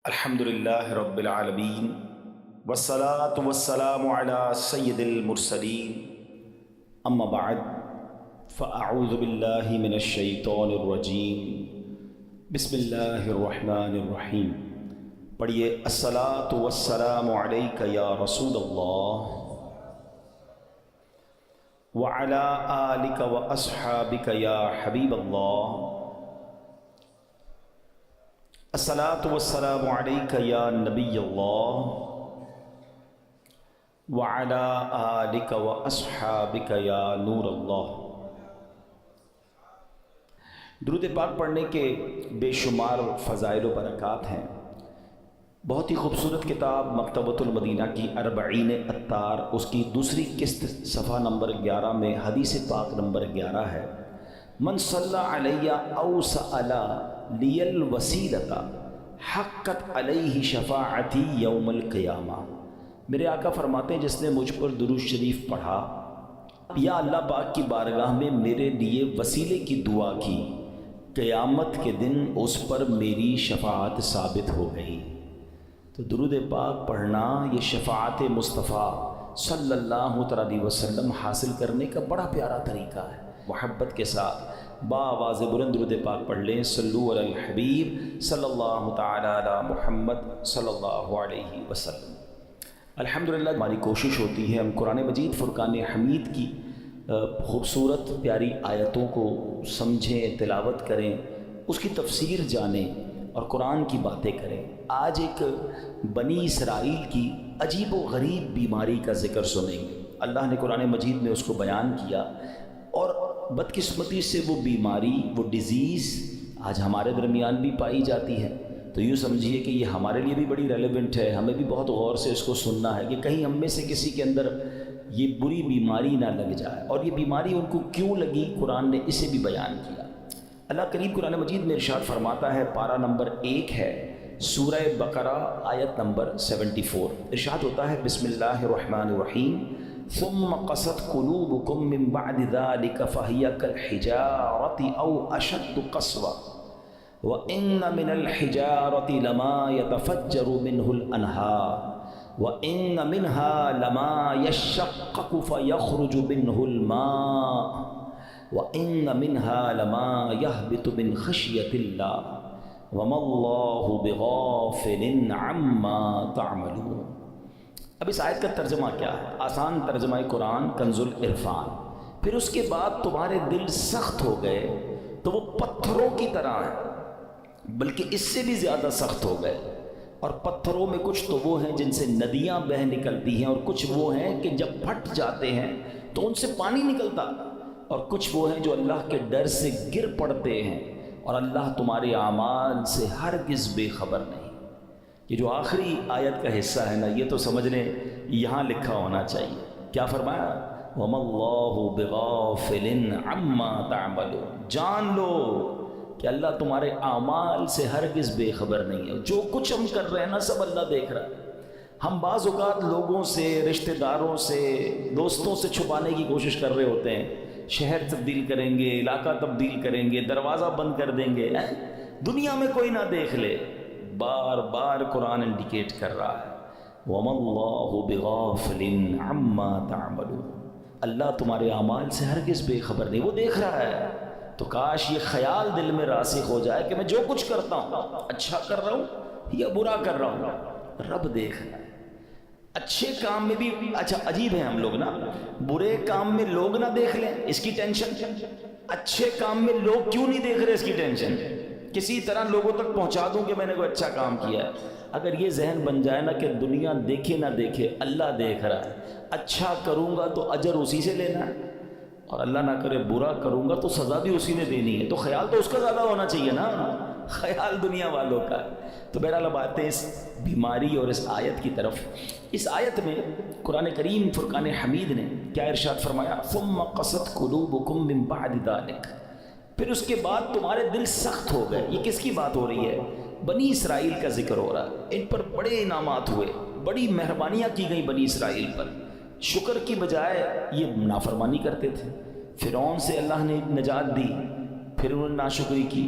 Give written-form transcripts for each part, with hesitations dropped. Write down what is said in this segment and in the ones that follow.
الحمد للہ رب العالمین والصلاة والسلام علی سید المرسلین اما بعد فاعوذ باللہ من الشیطان الرجیم بسم اللہ الرحمن الرحیم۔ پڑھیے الصلاة والسلام علیک یا رسول اللہ وعلی آلک واصحابک یا حبیب اللہ۔ الصلاة والسلام علیک یا نبی اللہ وعلی آلک واصحابک یا نور اللہ۔ درود پاک پڑھنے کے بے شمار فضائل و برکات ہیں۔ بہت ہی خوبصورت کتاب مکتبۃ المدینہ کی اربعین عطار، اس کی دوسری قسط صفحہ نمبر 11 میں حدیث پاک نمبر 11 ہے، من صلی علی او سأل لی الوسیلۃ حقت علیہ شفاعتی یوم القیامہ۔ میرے آقا فرماتے ہیں جس نے مجھ پر درود شریف پڑھا یا اللہ پاک کی بارگاہ میں میرے لیے وسیلے کی دعا کی، قیامت کے دن اس پر میری شفاعت ثابت ہو گئی۔ تو درود پاک پڑھنا یہ شفاعت مصطفیٰ صلی اللہ علیہ وسلم حاصل کرنے کا بڑا پیارا طریقہ ہے۔ محبت کے ساتھ بآواز بلند درود پاک پڑھ لیں، صلو علی الحبیب صلی اللہ تعالی علی محمد صلی اللہ علیہ وسلم۔ الحمدللہ ہماری کوشش ہوتی ہے ہم قرآن مجید فرقان حمید کی خوبصورت پیاری آیتوں کو سمجھیں، تلاوت کریں، اس کی تفسیر جانیں اور قرآن کی باتیں کریں۔ آج ایک بنی اسرائیل کی عجیب و غریب بیماری کا ذکر سنیں گے۔ اللہ نے قرآن مجید میں اس کو بیان کیا، اور بدقسمتی سے وہ بیماری، وہ ڈیزیز آج ہمارے درمیان بھی پائی جاتی ہے۔ تو یوں سمجھیے کہ یہ ہمارے لیے بھی بڑی ریلیونٹ ہے، ہمیں بھی بہت غور سے اس کو سننا ہے کہ کہیں ہم میں سے کسی کے اندر یہ بری بیماری نہ لگ جائے، اور یہ بیماری ان کو کیوں لگی قرآن نے اسے بھی بیان کیا۔ اللہ کریم قرآن مجید میں ارشاد فرماتا ہے، پارہ نمبر 1 ہے، سورہ بقرہ آیت نمبر 74۔ ارشاد ہوتا ہے، بسم اللہ الرحمن الرحیم، ثم قست قلوبكم من بعد ذلك فهي كالحجارة أو أشد قسوة وإن من الحجارة لما يتفجر منه الأنهار وإن منها لما يشقق فيخرج منه الماء وإن منها لما يهبط من خشية الله وما الله بغافل عما تعملون۔ اب اس آیت کا ترجمہ کیا ہے؟ آسان ترجمہ قرآن کنز العرفان۔ پھر اس کے بعد تمہارے دل سخت ہو گئے تو وہ پتھروں کی طرح ہیں، بلکہ اس سے بھی زیادہ سخت ہو گئے۔ اور پتھروں میں کچھ تو وہ ہیں جن سے ندیاں بہہ نکلتی ہیں، اور کچھ وہ ہیں کہ جب پھٹ جاتے ہیں تو ان سے پانی نکلتا، اور کچھ وہ ہیں جو اللہ کے ڈر سے گر پڑتے ہیں، اور اللہ تمہارے اعمال سے ہرگز بے خبر نہیں۔ یہ جو آخری آیت کا حصہ ہے نا، یہ تو سمجھ لیں یہاں لکھا ہونا چاہیے۔ کیا فرمایا؟ وَمَا اللَّهُ بِغَافِلٍ عَمَّا تَعْمَلُونَ۔ جان لو کہ اللہ تمہارے اعمال سے ہرگز بے خبر نہیں ہے۔ جو کچھ ہم کر رہے ہیں نا، سب اللہ دیکھ رہا ہے۔ ہم بعض اوقات لوگوں سے، رشتہ داروں سے، دوستوں سے چھپانے کی کوشش کر رہے ہوتے ہیں، شہر تبدیل کریں گے، علاقہ تبدیل کریں گے، دروازہ بند کر دیں گے، دنیا میں کوئی نہ دیکھ لے۔ بار بار قرآن انڈیکیٹ کر رہا ہے، وَمَا اللَّهُ بِغَافِلٍ عَمَّا تَعْمَلُونَ۔ اللہ تمہارے اعمال سے ہرگز بے خبر نہیں، وہ دیکھ رہا ہے۔ تو کاش یہ خیال دل میں راسخ ہو جائے کہ میں جو کچھ کرتا ہوں، اچھا کر رہا ہوں یا برا کر رہا ہوں، رب دیکھ رہا ہے۔ اچھے کام میں بھی اچھا عجیب ہے ہم لوگ نا، برے کام میں لوگ نہ دیکھ لیں اس کی ٹینشن، اچھے کام میں لوگ کیوں نہیں دیکھ رہے اس کی ٹینشن، کسی طرح لوگوں تک پہنچا دوں کہ میں نے کوئی اچھا کام کیا ہے۔ اگر یہ ذہن بن جائے نا کہ دنیا دیکھے نہ دیکھے، اللہ دیکھ رہا ہے، اچھا کروں گا تو اجر اسی سے لینا ہے، اور اللہ نہ کرے برا کروں گا تو سزا بھی اسی نے دینی ہے، تو خیال تو اس کا زیادہ ہونا چاہیے نا، خیال دنیا والوں کا ہے۔ تو بہرحال اب آتے ہیں اس بیماری اور اس آیت کی طرف۔ اس آیت میں قرآن کریم فرقان حمید نے کیا ارشاد فرمایا؟ ثم قست قلوبکم من بعد ذلک، پھر اس کے بعد تمہارے دل سخت ہو گئے۔ یہ کس کی بات ہو رہی ہے؟ بنی اسرائیل کا ذکر ہو رہا ہے۔ ان پر بڑے انعامات ہوئے، بڑی مہربانیاں کی گئیں بنی اسرائیل پر، شکر کی بجائے یہ نافرمانی کرتے تھے۔ فرعون سے اللہ نے نجات دی، پھر انہوں نے ناشکری کی،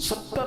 70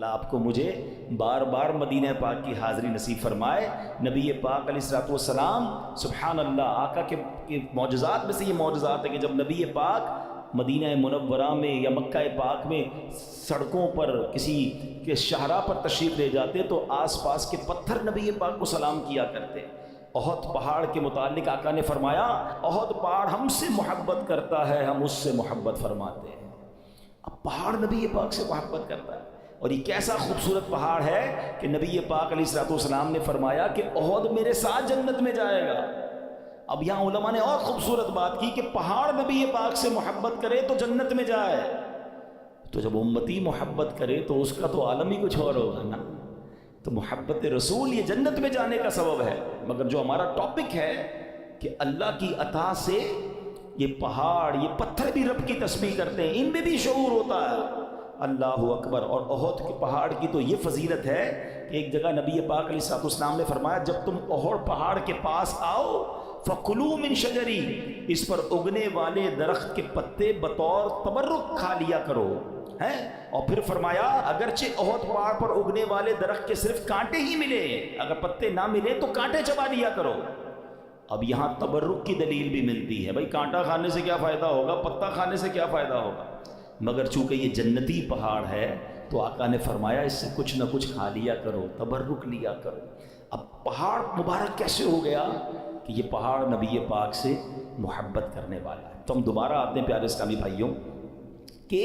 اللہ آپ کو مجھے بار بار مدینہ پاک کی حاضری نصیب فرمائے۔ نبی پاک علیہ الصلوۃ والسلام، سبحان اللہ، آقا کے معجزات میں سے یہ معجزات ہے کہ جب نبی پاک مدینہ منورہ میں یا مکہ پاک میں سڑکوں پر کسی کے شاہراہ پر تشریف لے جاتے تو آس پاس کے پتھر نبی پاک کو سلام کیا کرتے۔ احد پہاڑ کے متعلق آقا نے فرمایا احد پہاڑ ہم سے محبت کرتا ہے، ہم اس سے محبت فرماتے ہیں۔ اب پہاڑ نبی پاک سے محبت کرتا ہے، اور یہ کیسا خوبصورت پہاڑ ہے کہ نبی پاک علیہ الصلوۃ والسلام نے فرمایا کہ احد میرے ساتھ جنت میں جائے گا۔ اب یہاں علماء نے اور خوبصورت بات کی کہ پہاڑ نبی پاک سے محبت کرے تو جنت میں جائے، تو جب امتی محبت کرے تو اس کا تو عالم ہی کچھ اور ہوگا نا۔ تو محبت رسول یہ جنت میں جانے کا سبب ہے۔ مگر جو ہمارا ٹاپک ہے کہ اللہ کی عطا سے یہ پہاڑ، یہ پتھر بھی رب کی تسبیح کرتے ہیں، ان میں بھی شعور ہوتا ہے۔ اللہ اکبر۔ اور احد کے پہاڑ کی تو یہ فضیلت ہے کہ ایک جگہ نبی پاک علیہ الصلوۃ والسلام نے فرمایا جب تم احد پہاڑ کے پاس آؤ فَكُلُوا مِن شَجَرِهِ، اس پر اگنے والے درخت کے پتے بطور تبرک کھا لیا کرو ہے۔ اور پھر فرمایا اگرچہ احد پہاڑ پر اگنے والے درخت کے صرف کانٹے ہی ملے، اگر پتے نہ ملے تو کانٹے چبا لیا کرو۔ اب یہاں تبرک کی دلیل بھی ملتی ہے، بھائی کانٹا کھانے سے کیا فائدہ ہوگا، پتا کھانے سے کیا فائدہ ہوگا، مگر چونکہ یہ جنتی پہاڑ ہے تو آقا نے فرمایا اس سے کچھ نہ کچھ کھا لیا کرو، تبرک لیا کرو۔ اب پہاڑ مبارک کیسے ہو گیا کہ یہ پہاڑ نبی پاک سے محبت کرنے والا ہے۔ تو ہم دوبارہ آتے ہیں پیارے اسلامی بھائیوں کہ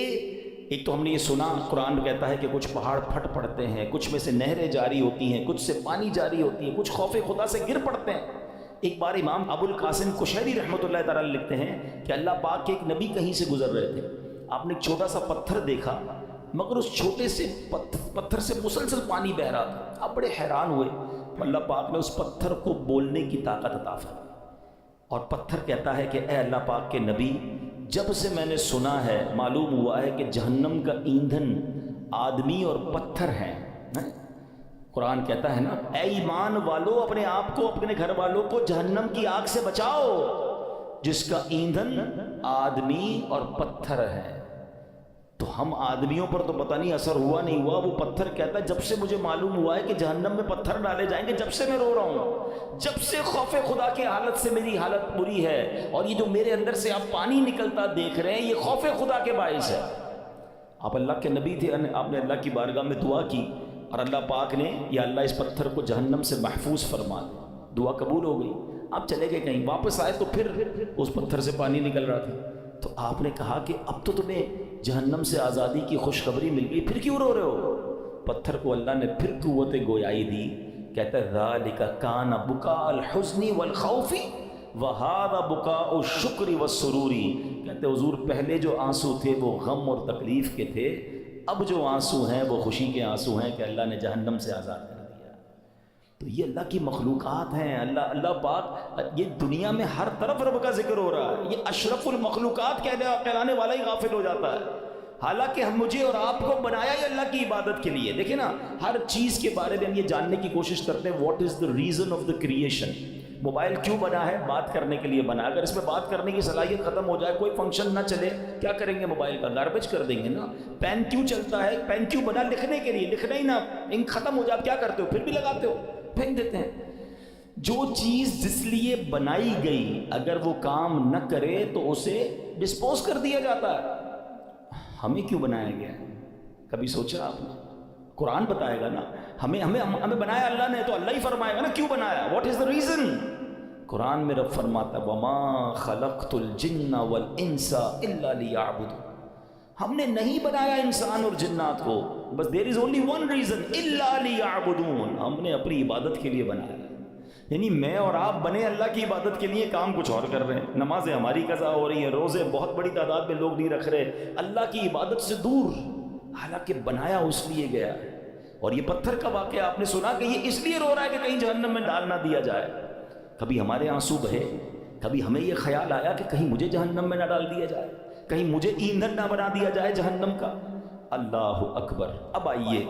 ایک تو ہم نے یہ سنا قرآن کہتا ہے کہ کچھ پہاڑ پھٹ پڑتے ہیں، کچھ میں سے نہریں جاری ہوتی ہیں، کچھ سے پانی جاری ہوتی ہے، کچھ خوف خدا سے گر پڑتے ہیں۔ ایک بار امام ابو القاسم کشیری رحمۃ اللہ تعالیٰ لکھتے ہیں کہ اللہ پاک کے ایک نبی کہیں سے گزر رہے تھے، آپ نے ایک چھوٹا سا پتھر دیکھا مگر اس چھوٹے سے پتھر سے مسلسل پانی بہہ رہا تھا۔ آپ بڑے حیران ہوئے، اللہ پاک نے اس پتھر کو بولنے کی طاقت عطا فرمائی، اور پتھر کہتا ہے کہ اے اللہ پاک کے نبی، جب سے میں نے سنا ہے معلوم ہوا ہے کہ جہنم کا ایندھن آدمی اور پتھر ہیں۔ قرآن کہتا ہے نا اے ایمان والو اپنے آپ کو اپنے گھر والوں کو جہنم کی آگ سے بچاؤ جس کا ایندھن آدمی اور پتھر ہے۔ تو ہم آدمیوں پر تو پتہ نہیں اثر ہوا نہیں ہوا، وہ پتھر کہتا ہے جب سے مجھے معلوم ہوا ہے کہ جہنم میں پتھر ڈالے جائیں گے جب سے میں رو رہا ہوں، جب سے خوف خدا کی حالت سے میری حالت بری ہے، اور یہ جو میرے اندر سے آپ پانی نکلتا دیکھ رہے ہیں یہ خوف خدا کے باعث ہے۔ آپ اللہ کے نبی تھے، آپ نے اللہ کی بارگاہ میں دعا کی اور اللہ پاک نے یا اللہ اس پتھر کو جہنم سے محفوظ فرما دے، دعا قبول ہو گئی۔ آپ چلے گئے کہیں، واپس آئے تو پھر اس پتھر سے پانی نکل رہا تھا۔ تو آپ نے کہا کہ اب تو تمہیں جہنم سے آزادی کی خوشخبری مل گئی، پھر کیوں رو رہے ہو؟ پتھر کو اللہ نے پھر قوت گویائی دی، کہتا ہے ذالک کان بکاء الحزن والخوف وہذا بکاء الشکر والسرور۔ کہتے حضور پہلے جو آنسو تھے وہ غم اور تکلیف کے تھے، اب جو آنسو ہیں وہ خوشی کے آنسو ہیں کہ اللہ نے جہنم سے آزاد کر دیا۔ تو یہ اللہ کی مخلوقات ہیں، اللہ پاک، یہ دنیا میں ہر طرف رب کا ذکر ہو رہا ہے، یہ اشرف المخلوقات کہلانے والا ہی غافل ہو جاتا ہے، حالانکہ ہم مجھے اور آپ کو بنایا ہی اللہ کی عبادت کے لیے۔ دیکھیں نا، ہر چیز کے بارے میں ہم یہ جاننے کی کوشش کرتے ہیں what is the reason of the creation. Mobile کیوں بنا ہے؟ بات کرنے کے لیے بنا، اگر اس میں بات کرنے کی صلاحیت ختم ہو جائے، کوئی فنکشن نہ چلے، کیا کریں گے؟ موبائل کا گاربیج کر دیں گے نا۔ پین کیوں چلتا ہے؟ پین کیوں بنا؟ لکھنے کے لیے، لکھنا ہی نا، انک ختم ہو جائے کیا کرتے ہو؟ پھر بھی لگاتے ہو، پھینک دیتے ہیں۔ جو چیز جس لیے بنائی گئی اگر وہ کام نہ کرے تو اسے ڈسپوز کر دیا جاتا ہے۔ ہمیں کیوں بنایا گیا ہے؟ کبھی سوچا آپ نے؟ قرآن بتائے گا نا، ہمیں بنایا اللہ نے، تو اللہ ہی فرمائے گا نا کیوں بنایا، واٹ از دا ریزن۔ قرآن میں رب فرماتا ہے وَمَا خَلَقْتُ الْجِنَّ وَالْإِنسَ إِلَّا لِيَعْبُدُونِ، ہم نے نہیں بنایا انسان اور جنات کو، بس there is only one reason إِلَّا لِيَعْبُدُونَ، ہم نے اپنی عبادت کے لیے بنایا۔ یعنی میں اور آپ بنے اللہ کی عبادت کے لیے، کام کچھ اور کر رہے ہیں۔ نمازیں ہماری قضا ہو رہی ہیں، روزے بہت بڑی تعداد میں لوگ نہیں رکھ رہے، اللہ کی عبادت سے دور، حالانکہ بنایا اس لیے گیا ہے۔ اور یہ پتھر کا واقعہ آپ نے سنا کہ یہ اس لیے رو رہا ہے کہ کہیں جہنم میں ڈال نہ دیا جائے۔ کبھی ہمارے آنسو بہے، کبھی ہمیں یہ خیال آیا کہ کہیں مجھے جہنم میں نہ ڈال دیا جائے، کہیں مجھے ایندھن نہ بنا دیا جائے جہنم کا۔ اللہ اکبر۔ اب آئیے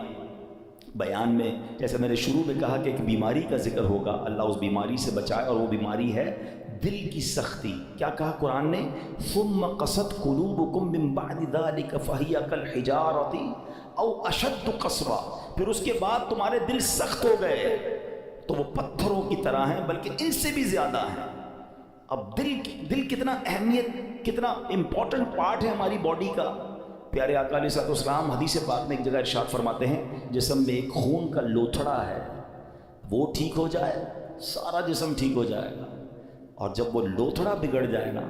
بیان میں جیسے میں نے شروع میں کہا کہ ایک بیماری کا ذکر ہوگا، اللہ اس بیماری سے بچائے، اور وہ بیماری ہے دل کی سختی۔ کیا کہا قرآن نے؟ ثم قست قلوبکم من بعد ذلک فہی کالحجارۃ او اشد قسوا، پھر اس کے بعد تمہارے دل سخت ہو گئے تو وہ پتھروں کی طرح ہیں، بلکہ ان سے بھی زیادہ ہیں۔ اب دل کتنا اہمیت، کتنا امپورٹنٹ پارٹ ہے ہماری باڈی کا۔ پیارے آقا علیہ الصلوۃ والسلام حدیث پاک میں ایک جگہ ارشاد فرماتے ہیں جسم میں ایک خون کا لوتھڑا ہے، وہ ٹھیک ہو جائے سارا جسم ٹھیک ہو جائے گا، اور جب وہ لوتھڑا بگڑ جائے نا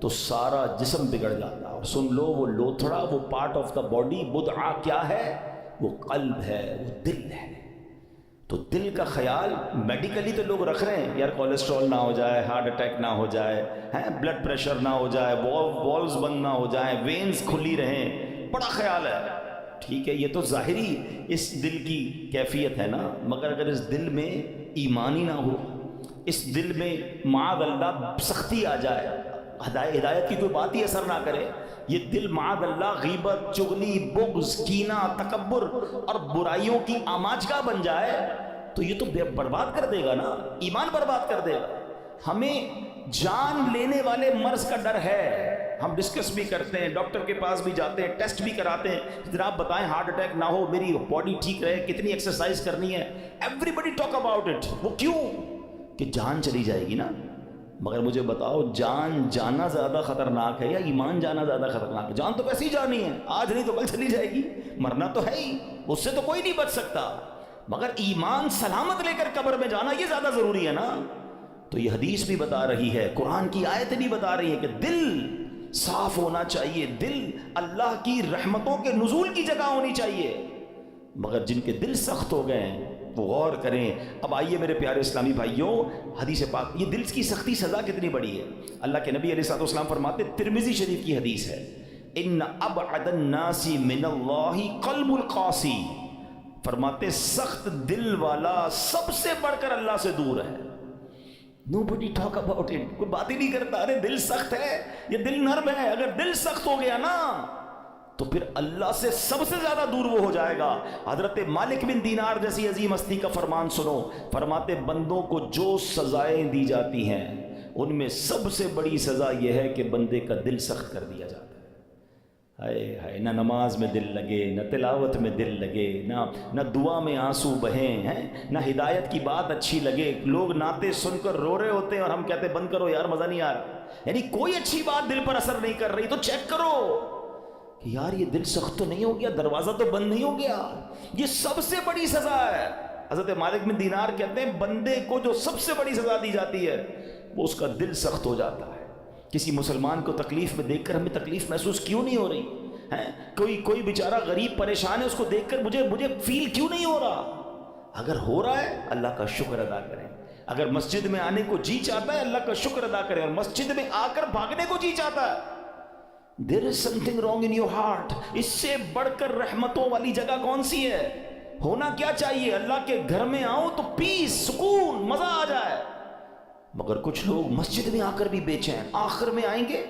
تو سارا جسم بگڑ جاتا ہے۔ اور سن لو، وہ لوتھڑا، وہ پارٹ آف دا باڈی بدعہ کیا ہے؟ وہ قلب ہے، وہ دل ہے۔ تو دل کا خیال میڈیکلی تو لوگ رکھ رہے ہیں، یار کولیسٹرول نہ ہو جائے، ہارٹ اٹیک نہ ہو جائے، بلڈ پریشر نہ ہو جائے، والوز بند نہ ہو جائیں، وینز کھلی رہیں، بڑا خیال ہے۔ ٹھیک ہے، یہ تو ظاہری اس دل کی کیفیت ہے نا، مگر اگر اس دل میں ایمان ہی نہ ہو، اس دل میں معاذ اللہ سختی آ جائے، ہدایت کی کوئی بات ہی اثر نہ کرے، یہ دل معاذ اللہ غیبت، چغلی، بغض، کینہ، تکبر اور برائیوں کی آماجگاہ بن جائے تو یہ تو برباد کر دے گا نا، ایمان برباد کر دے گا۔ ہمیں جان لینے والے مرض کا ڈر ہے، ہم ڈسکس بھی کرتے ہیں، ڈاکٹر کے پاس بھی جاتے ہیں، ٹیسٹ بھی کراتے ہیں، جناب بتائیں ہارٹ اٹیک نہ ہو، میری باڈی ٹھیک رہے، کتنی ایکسرسائز کرنی ہے، everybody talk about it. وہ کیوں؟ کہ جان چلی جائے گی نا۔ مگر مجھے بتاؤ، جان جانا زیادہ خطرناک ہے یا ایمان جانا زیادہ خطرناک ہے؟ جان تو ویسے ہی جانی ہے، آج نہیں تو کل چلی جائے گی، مرنا تو ہے ہی، اس سے تو کوئی نہیں بچ سکتا، مگر ایمان سلامت لے کر قبر میں جانا یہ زیادہ ضروری ہے نا۔ تو یہ حدیث بھی بتا رہی ہے، قرآن کی آیتیں بھی بتا رہی ہیں کہ دل صاف ہونا چاہیے، دل اللہ کی رحمتوں کے نزول کی جگہ ہونی چاہیے، مگر جن کے دل سخت ہو گئے ہیں وہ غور کریں۔ اب آئیے میرے پیارے اسلامی بھائیوں، حدیث پاک، یہ دل کی سختی سزا کتنی بڑی ہے۔ اللہ کے نبی علیہ الصلوۃ والسلام فرماتے، ترمذی شریف کی حدیث ہے، ان ابعد الناس من اللہ قلب القاسی، فرماتے سخت دل والا سب سے بڑھ کر اللہ سے دور ہے۔ Nobody talk about it، کوئی بات ہی نہیں کرتا، ارے دل سخت ہے، یہ دل نرم ہے۔ اگر دل سخت ہو گیا نا تو پھر اللہ سے سب سے زیادہ دور وہ ہو جائے گا۔ حضرت مالک بن دینار جیسی عظیم ہستی کا فرمان سنو، فرماتے بندوں کو جو سزائیں دی جاتی ہیں ان میں سب سے بڑی سزا یہ ہے کہ بندے کا دل سخت کر دیا جاتا ہے۔ ہائے ہائے، نہ نماز میں دل لگے، نہ تلاوت میں دل لگے، نہ دعا میں آنسو بہیں ہیں، نہ ہدایت کی بات اچھی لگے، لوگ نعتیں سن کر رو رہے ہوتے ہیں اور ہم کہتے ہیں بند کرو یار، مزہ نہیں آ رہا، یعنی کوئی اچھی بات دل پر اثر نہیں کر رہی، تو چیک کرو کہ یار یہ دل سخت تو نہیں ہو گیا، دروازہ تو بند نہیں ہو گیا۔ یہ سب سے بڑی سزا ہے۔ حضرت مالک بن دینار کہتے ہیں بندے کو جو سب سے بڑی سزا دی جاتی ہے وہ اس کا دل سخت ہو جاتا ہے۔ کسی مسلمان کو تکلیف میں دیکھ کر ہمیں تکلیف محسوس کیوں نہیں ہو رہی ہے؟ کوئی بیچارہ غریب پریشان ہے، اس کو دیکھ کر مجھے فیل کیوں نہیں ہو رہا؟ اگر ہو رہا ہے اللہ کا شکر ادا کریں، اگر مسجد میں آنے کو جی چاہتا ہے اللہ کا شکر ادا کریں، اور مسجد میں آ کر بھاگنے کو جی چاہتا ہے، there is something wrong in your heart۔ اس سے بڑھ کر رحمتوں والی جگہ کون سی ہے؟ ہونا کیا چاہیے؟ اللہ کے گھر میں آؤ تو پیس، سکون، مزہ آ جائے، مگر کچھ لوگ مسجد میں آ کر بھی بے چین، آخر میں آئیں گے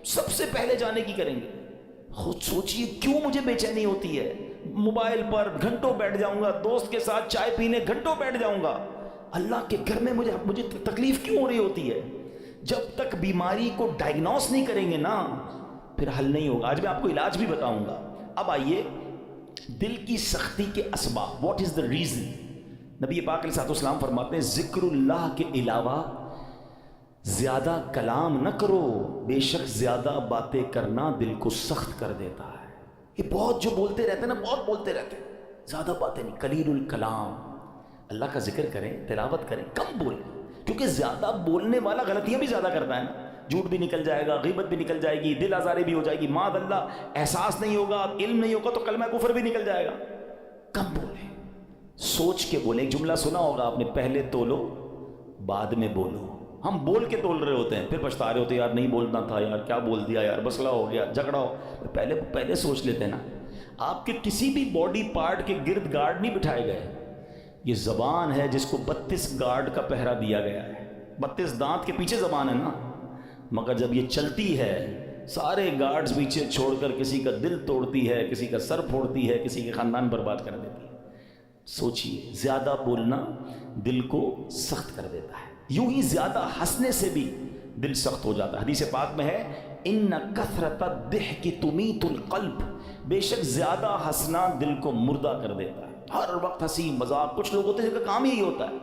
سب سے پہلے جانے کی کریں گے۔ خود سوچئے کیوں مجھے بے چینی ہوتی ہے؟ موبائل پر گھنٹوں بیٹھ جاؤں گا، دوست کے ساتھ چائے پینے گھنٹوں بیٹھ جاؤں گا، اللہ کے گھر میں مجھے تکلیف کیوں ہو رہی ہوتی ہے؟ جب تک بیماری کو ڈائگنوس نہیں کریں گے نا پھر حل نہیں ہوگا۔ آج میں آپ کو علاج بھی بتاؤں گا۔ اب آئیے دل کی سختی کے اسباب، واٹ از دا ریزن؟ نبی پاک علیہ الصلوۃ والسلام فرماتے ہیں ذکر اللہ کے علاوہ زیادہ کلام نہ کرو، بے شک زیادہ باتیں کرنا دل کو سخت کر دیتا ہے۔ یہ بہت جو بولتے رہتے ہیں نا، بہت بولتے رہتے ہیں، زیادہ باتیں نہیں، قلیل الکلام، اللہ کا ذکر کریں، تلاوت کریں، کم بولیں، کیونکہ زیادہ بولنے والا غلطیاں بھی زیادہ کرتا ہے نا، جھوٹ بھی نکل جائے گا، غیبت بھی نکل جائے گی، دل آزاری بھی ہو جائے گی، معاذ اللہ احساس نہیں ہوگا، علم نہیں ہوگا تو کلمہ کفر بھی نکل جائے گا۔ کم بولیں، سوچ کے بولیں۔ ایک جملہ سنا ہوگا آپ نے، پہلے تولو بعد میں بولو۔ ہم بول کے تول رہے ہوتے ہیں، پھر پچھتا رہے ہوتے ہیں، یار نہیں بولنا تھا، یار کیا بول دیا، یار مسئلہ ہو گیا، جھگڑا ہو۔ پہلے سوچ لیتے ہیں نا۔ آپ کے کسی بھی باڈی پارٹ کے گرد گارڈ نہیں بٹھائے گئے، یہ زبان ہے جس کو 32 گارڈ کا پہرا دیا گیا ہے، 32 دانت کے پیچھے زبان ہے نا، مگر جب یہ چلتی ہے سارے گارڈز پیچھے چھوڑ کر کسی کا دل توڑتی ہے، کسی کا سر پھوڑتی ہے، کسی کے خاندان برباد کر دیتی ہے۔ سوچئے زیادہ بولنا دل کو سخت کر دیتا ہے، یوں ہی زیادہ ہنسنے سے بھی دل سخت ہو جاتا ہے۔ حدیث پاک میں ہے ان کثرت الضحک تمیت القلب، بے شک زیادہ ہنسنا دل کو مردہ کر دیتا ہے۔ ہر وقت ہنسی مذاق، کچھ لوگ ہوتے ہیں جن کا کام ہی ہوتا ہے،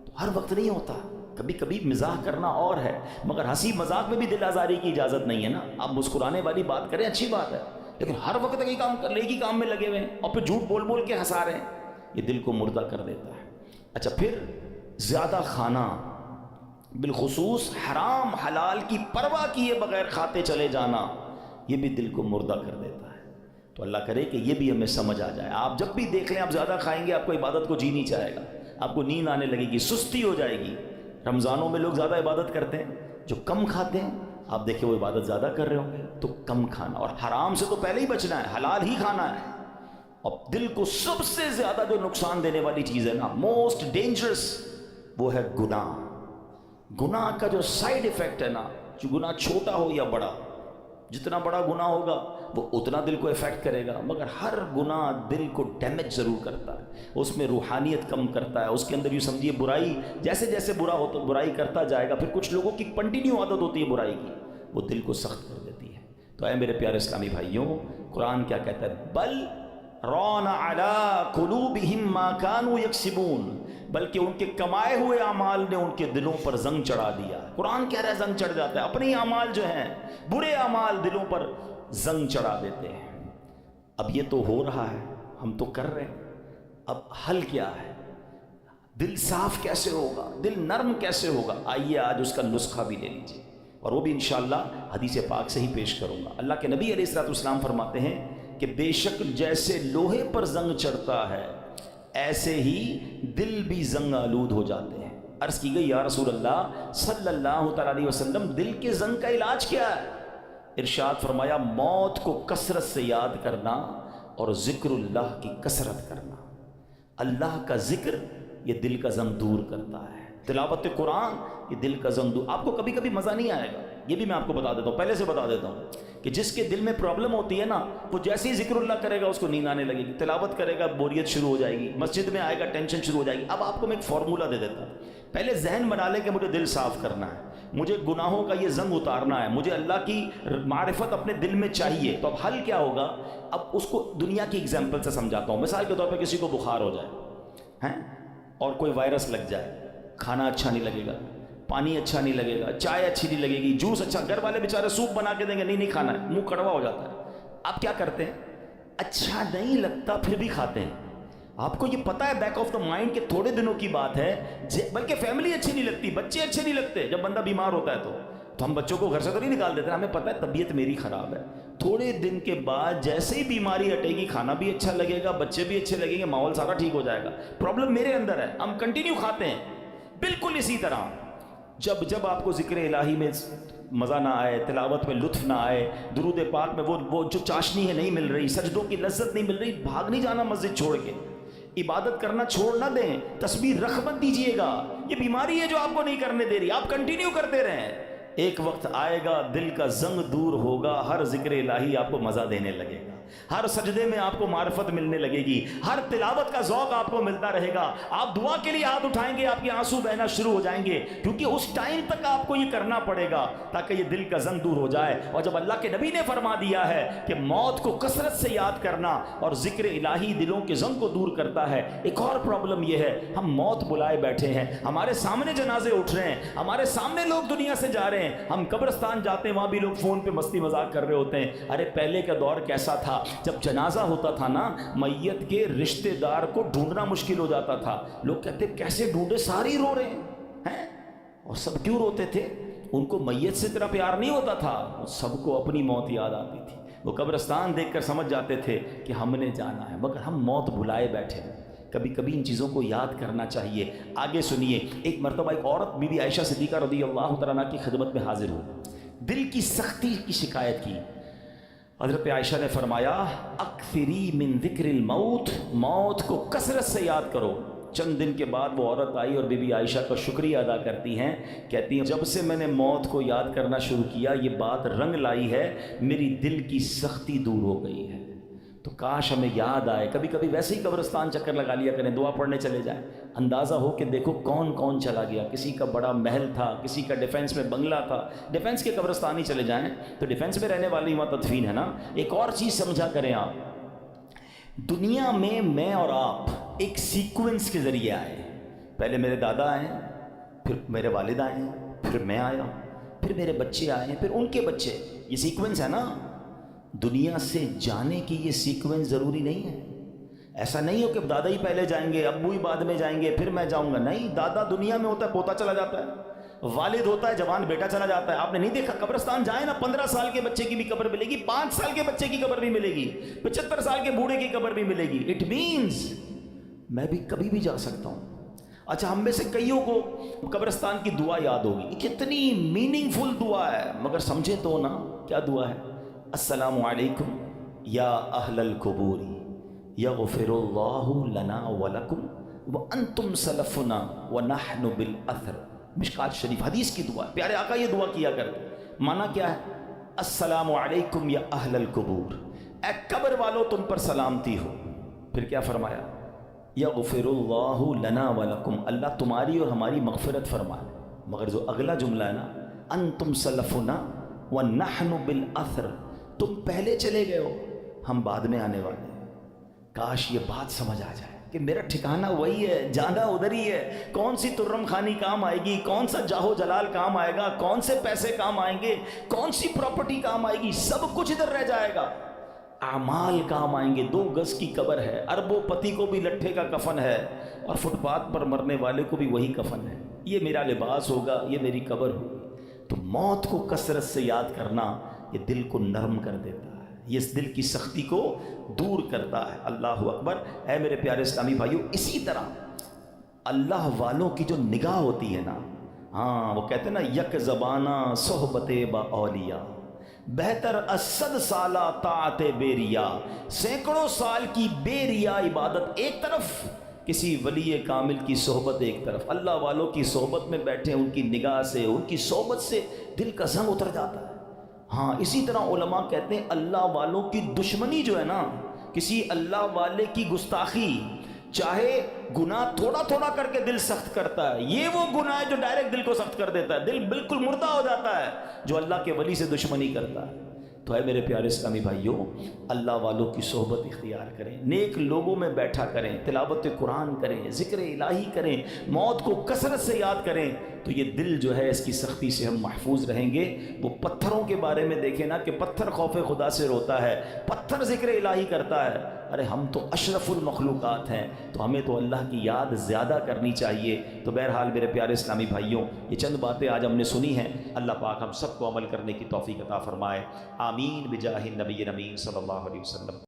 تو ہر وقت نہیں ہوتا، کبھی کبھی مزاح کرنا اور ہے، مگر ہنسی مذاق میں بھی دل آزاری کی اجازت نہیں ہے نا۔ آپ مسکرانے والی بات کریں اچھی بات ہے، لیکن ہر وقت ایک ہی کام میں لگے ہوئے ہیں اور پھر جھوٹ بول بول کے ہنسا رہے ہیں، یہ دل کو مردہ کر دیتا ہے۔ اچھا، پھر زیادہ کھانا، بالخصوص حرام حلال کی پرواہ کیے بغیر کھاتے چلے جانا، یہ بھی دل کو مردہ کر دیتا ہے۔ تو اللہ کرے کہ یہ بھی ہمیں سمجھ آ جائے۔ آپ جب بھی دیکھ لیں آپ زیادہ کھائیں گے، آپ کو عبادت کو جی نہیں چاہے گا، آپ کو نیند آنے لگے گی، سستی ہو جائے گی۔ رمضانوں میں لوگ زیادہ عبادت کرتے ہیں، جو کم کھاتے ہیں آپ دیکھیں وہ عبادت زیادہ کر رہے ہوں گے۔ تو کم کھانا، اور حرام سے تو پہلے ہی بچنا ہے، حلال ہی کھانا ہے۔ اور دل کو سب سے زیادہ جو نقصان دینے والی چیز ہے نا، موسٹ ڈینجرس، وہ ہے گناہ۔ گناہ کا جو سائیڈ ایفیکٹ ہے نا، جو گناہ چھوٹا ہو یا بڑا، جتنا بڑا گناہ ہوگا وہ اتنا دل کو افیکٹ کرے گا، مگر ہر گناہ دل کو ڈیمیج ضرور کرتا ہے، اس میں روحانیت کم کرتا ہے، اس کے اندر یوں سمجھیے برائی، جیسے جیسے برائی کرتا جائے گا، پھر کچھ لوگوں کی کنٹینیو عادت ہوتی ہے برائی کی، وہ دل کو سخت کر دیتی ہے۔ تو اے میرے پیارے اسلامی بھائیوں، قرآن کیا کہتا ہے؟ بل ران علی قلوبہم ما کانوا یکسبون، بلکہ ان کے کمائے ہوئے اعمال نے ان کے دلوں پر زنگ چڑھا دیا۔ قرآن کہہ رہا ہے زنگ چڑھ جاتا ہے، اپنے اعمال جو ہیں برے اعمال دلوں پر زنگ چڑھا دیتے ہیں۔ اب یہ تو ہو رہا ہے، ہم تو کر رہے ہیں، اب حل کیا ہے؟ دل صاف کیسے ہوگا، دل نرم کیسے ہوگا؟ آئیے آج اس کا نسخہ بھی لے لیجیے، اور وہ بھی انشاءاللہ حدیث پاک سے ہی پیش کروں گا۔ اللہ کے نبی علیہ الصلوۃ والسلام فرماتے ہیں کہ بے شک جیسے لوہے پر زنگ چڑھتا ہے، ایسے ہی دل بھی زنگ آلود ہو جاتے ہیں۔ عرض کی گئی یا رسول اللہ صلی اللہ تعالی علیہ وسلم، دل کے زنگ کا علاج کیا ہے؟ ارشاد فرمایا موت کو کثرت سے یاد کرنا اور ذکر اللہ کی کثرت کرنا۔ اللہ کا ذکر یہ دل کا زنگ دور کرتا ہے، تلاوت قرآن یہ دل کا زنگ دور۔ آپ کو کبھی کبھی مزہ نہیں آئے گا، یہ بھی میں آپ کو بتا دیتا ہوں، پہلے سے بتا دیتا ہوں کہ جس کے دل میں پرابلم ہوتی ہے نا، وہ جیسے ہی ذکر اللہ کرے گا اس کو نیند آنے لگے گی، تلاوت کرے گا بوریت شروع ہو جائے گی، مسجد میں آئے گا ٹینشن شروع ہو جائے گی۔ اب آپ کو میں ایک فارمولہ دے دیتا ہوں، پہلے ذہن بنا لیں کہ مجھے دل صاف کرنا ہے، مجھے گناہوں کا یہ زنگ اتارنا ہے، مجھے اللہ کی معرفت اپنے دل میں چاہیے۔ تو اب حل کیا ہوگا؟ اب اس کو دنیا کی اگزامپل سے سمجھاتا ہوں۔ مثال کے طور پہ کسی کو بخار ہو جائے اور کوئی وائرس لگ جائے، کھانا اچھا نہیں لگے گا، پانی اچھا نہیں لگے گا، چائے اچھی نہیں لگے گی، جوس اچھا، گھر والے بیچارے سوپ بنا کے دیں گے، نہیں کھانا ہے، منہ کڑوا ہو جاتا ہے۔ آپ کیا کرتے ہیں؟ اچھا نہیں لگتا پھر بھی کھاتے ہیں۔ آپ کو یہ پتا ہے بیک آف دا مائنڈ کہ تھوڑے دنوں کی بات ہے، بلکہ فیملی اچھی نہیں لگتی، بچے اچھے نہیں لگتے، جب بندہ بیمار ہوتا ہے تو ہم بچوں کو گھر سے تو نہیں نکال دیتے، ہمیں پتا ہے طبیعت میری خراب ہے۔ تھوڑے دن کے بعد جیسے ہی بیماری ہٹے گی، کھانا بھی اچھا لگے گا، بچے بھی اچھے لگیں گے، ماحول سارا ٹھیک ہو جائے گا۔ پرابلم میرے اندر ہے، ہم کنٹینیو کھاتے ہیں۔ بالکل اسی طرح جب آپ کو ذکر الہی میں مزہ نہ آئے، تلاوت میں لطف نہ آئے، درود پاک میں وہ جو چاشنی ہے نہیں مل رہی، سجدوں کی لذت نہیں مل رہی، بھاگ نہیں جانا مسجد چھوڑ کے، عبادت کرنا چھوڑ نہ دیں، تسبیح رکھ مت دیجیے گا۔ یہ بیماری ہے جو آپ کو نہیں کرنے دے رہی، آپ کنٹینیو کرتے رہیں، ایک وقت آئے گا دل کا زنگ دور ہوگا، ہر ذکر الہی آپ کو مزہ دینے لگے گا، ہر سجدے میں آپ کو معرفت ملنے لگے گی، ہر تلاوت کا ذوق آپ کو ملتا رہے گا، آپ دعا کے لیے ہاتھ اٹھائیں گے، آپ کے آنسو بہنا شروع ہو جائیں گے، کیونکہ اس ٹائم تک آپ کو یہ کرنا پڑے گا تاکہ یہ دل کا زنگ دور ہو جائے۔ اور جب اللہ کے نبی نے فرما دیا ہے کہ موت کو کثرت سے یاد کرنا اور ذکر الہی دلوں کے زنگ کو دور کرتا ہے، ایک اور پرابلم یہ ہے ہم موت بلائے بیٹھے ہیں، ہمارے سامنے جنازے اٹھ رہے ہیں، ہمارے سامنے لوگ دنیا سے جا رہے ہیں، ہم قبرستان جاتے ہیں، وہاں بھی لوگ فون پہ مستی مذاق کر رہے ہوتے ہیں۔ ارے پہلے کا دور کیسا تھا؟ جب جنازہ ہوتا تھا نا، میت کے رشتہ دار کو ڈھونڈنا مشکل ہو جاتا تھا، لوگ کہتے کیسے ڈھونڈے، سارے رو رہے ہیں، اور سب کیوں روتے تھے؟ ان کو میت سے اتنا پیار نہیں ہوتا تھا، سب کو اپنی موت یاد آتی تھی، وہ قبرستان دیکھ کر سمجھ جاتے تھے کہ ہم نے جانا ہے، مگر ہم موت بھلائے بیٹھے ہیں۔ کبھی کبھی ان چیزوں کو یاد کرنا چاہیے۔ آگے سنیے، ایک مرتبہ ایک عورت بی بی عائشہ صدیقہ رضی اللہ تعالیٰ عنہ کی خدمت میں حاضر ہوئی، دل کی سختی کی شکایت کی۔ حضرت عائشہ نے فرمایا اکثری من ذکر الموت، موت کو کثرت سے یاد کرو۔ چند دن کے بعد وہ عورت آئی اور بی بی عائشہ کا شکریہ ادا کرتی ہیں، کہتی ہیں جب سے میں نے موت کو یاد کرنا شروع کیا، یہ بات رنگ لائی ہے، میری دل کی سختی دور ہو گئی ہے، تو کاش ہمیں یاد آئے، کبھی کبھی ویسے ہی قبرستان چکر لگا لیا کریں، دعا پڑھنے چلے جائیں، اندازہ ہو کہ دیکھو کون کون چلا گیا، کسی کا بڑا محل تھا، کسی کا ڈیفینس میں بنگلہ تھا، ڈیفینس کے قبرستان ہی چلے جائیں تو ڈیفینس میں رہنے والی وہاں تدفین ہے نا۔ ایک اور چیز سمجھا کریں آپ، دنیا میں اور آپ ایک سیکوینس کے ذریعے آئے، پہلے میرے دادا آئے، پھر میرے والد آئے، پھر میں آیا، پھر میرے بچے آئے، پھر ان کے بچے، یہ سیکوینس ہے نا۔ دنیا سے جانے کی یہ سیکوینس ضروری نہیں ہے، ایسا نہیں ہو کہ دادا ہی پہلے جائیں گے، ابو ہی بعد میں جائیں گے، پھر میں جاؤں گا، نہیں، دادا دنیا میں ہوتا ہے پوتا چلا جاتا ہے، والد ہوتا ہے جوان بیٹا چلا جاتا ہے۔ آپ نے نہیں دیکھا قبرستان جائیں نا، 15 سال کے بچے کی بھی قبر ملے گی، 5 سال کے بچے کی قبر بھی ملے گی، 75 سال کے بوڑھے کی قبر بھی ملے گی۔ اٹ مینز میں بھی کبھی بھی جا سکتا ہوں۔ اچھا، ہم میں سے کئیوں کو قبرستان کی دعا یاد ہوگی، کتنی میننگ فل دعا ہے، مگر سمجھے تو نا کیا دعا ہے؟ السلام علیکم یا اہل القبور یغفر اللہ لنا ولکم وانتم سلفنا ونحن بالاثر۔ مشکات شریف حدیث کی دعا ہے، پیارے آقا یہ دعا کیا کرتے۔ معنی کیا ہے؟ السلام علیکم یا اہل القبور، اے قبر والو تم پر سلامتی ہو۔ پھر کیا فرمایا؟ یغفر اللہ لنا ولکم، اللہ تمہاری اور ہماری مغفرت فرمائے۔ مگر جو اگلا جملہ ہے نا، انتم سلفنا ونحن بالاثر، تم پہلے چلے گئے ہو، ہم بعد میں آنے والے ہیں۔ کاش یہ بات سمجھ آ جائے کہ میرا ٹھکانہ وہی ہے، جانا ادھر ہی ہے، کون سی ترم خانی کام آئے گی، کون سا جاہو جلال کام آئے گا، کون سے پیسے کام آئیں گے، کون سی پراپرٹی کام آئے گی، سب کچھ ادھر رہ جائے گا، اعمال کام آئیں گے۔ 2 گز کی قبر ہے، اربوں پتی کو بھی لٹھے کا کفن ہے، اور فٹ پاتھ پر مرنے والے کو بھی وہی کفن ہے۔ یہ میرا لباس ہوگا، یہ میری قبر ہوگی۔ تو موت کو کثرت سے یاد کرنا یہ دل کو نرم کر دیتا ہے، یہ اس دل کی سختی کو دور کرتا ہے۔ اللہ اکبر۔ اے میرے پیارے اسلامی بھائیو، اسی طرح اللہ والوں کی جو نگاہ ہوتی ہے نا، ہاں وہ کہتے ہیں نا، یک زبانہ صحبت با اولیاء بہتر از 100 سالہ طاعت بے ریا۔ سینکڑوں سال کی بے ریا عبادت ایک طرف، کسی ولی کامل کی صحبت ایک طرف۔ اللہ والوں کی صحبت میں بیٹھے، ان کی نگاہ سے، ان کی صحبت سے دل کا زنگ اتر جاتا ہے۔ ہاں اسی طرح علماء کہتے ہیں اللہ والوں کی دشمنی جو ہے نا، کسی اللہ والے کی گستاخی، چاہے گناہ تھوڑا تھوڑا کر کے دل سخت کرتا ہے، یہ وہ گناہ ہے جو ڈائریکٹ دل کو سخت کر دیتا ہے، دل بالکل مردہ ہو جاتا ہے جو اللہ کے ولی سے دشمنی کرتا ہے۔ تو ہے میرے پیارے اسلامی بھائیوں، اللہ والوں کی صحبت اختیار کریں، نیک لوگوں میں بیٹھا کریں، تلاوت قرآن کریں، ذکر الہی کریں، موت کو کثرت سے یاد کریں، تو یہ دل جو ہے اس کی سختی سے ہم محفوظ رہیں گے۔ وہ پتھروں کے بارے میں دیکھیں نا کہ پتھر خوف خدا سے روتا ہے، پتھر ذکر الہی کرتا ہے۔ ارے ہم تو اشرف المخلوقات ہیں، تو ہمیں تو اللہ کی یاد زیادہ کرنی چاہیے۔ تو بہرحال میرے پیارے اسلامی بھائیوں، یہ چند باتیں آج ہم نے سنی ہیں، اللہ پاک ہم سب کو عمل کرنے کی توفیق عطا فرمائے، آمین بجاہ النبی امین صلی اللہ علیہ وسلم۔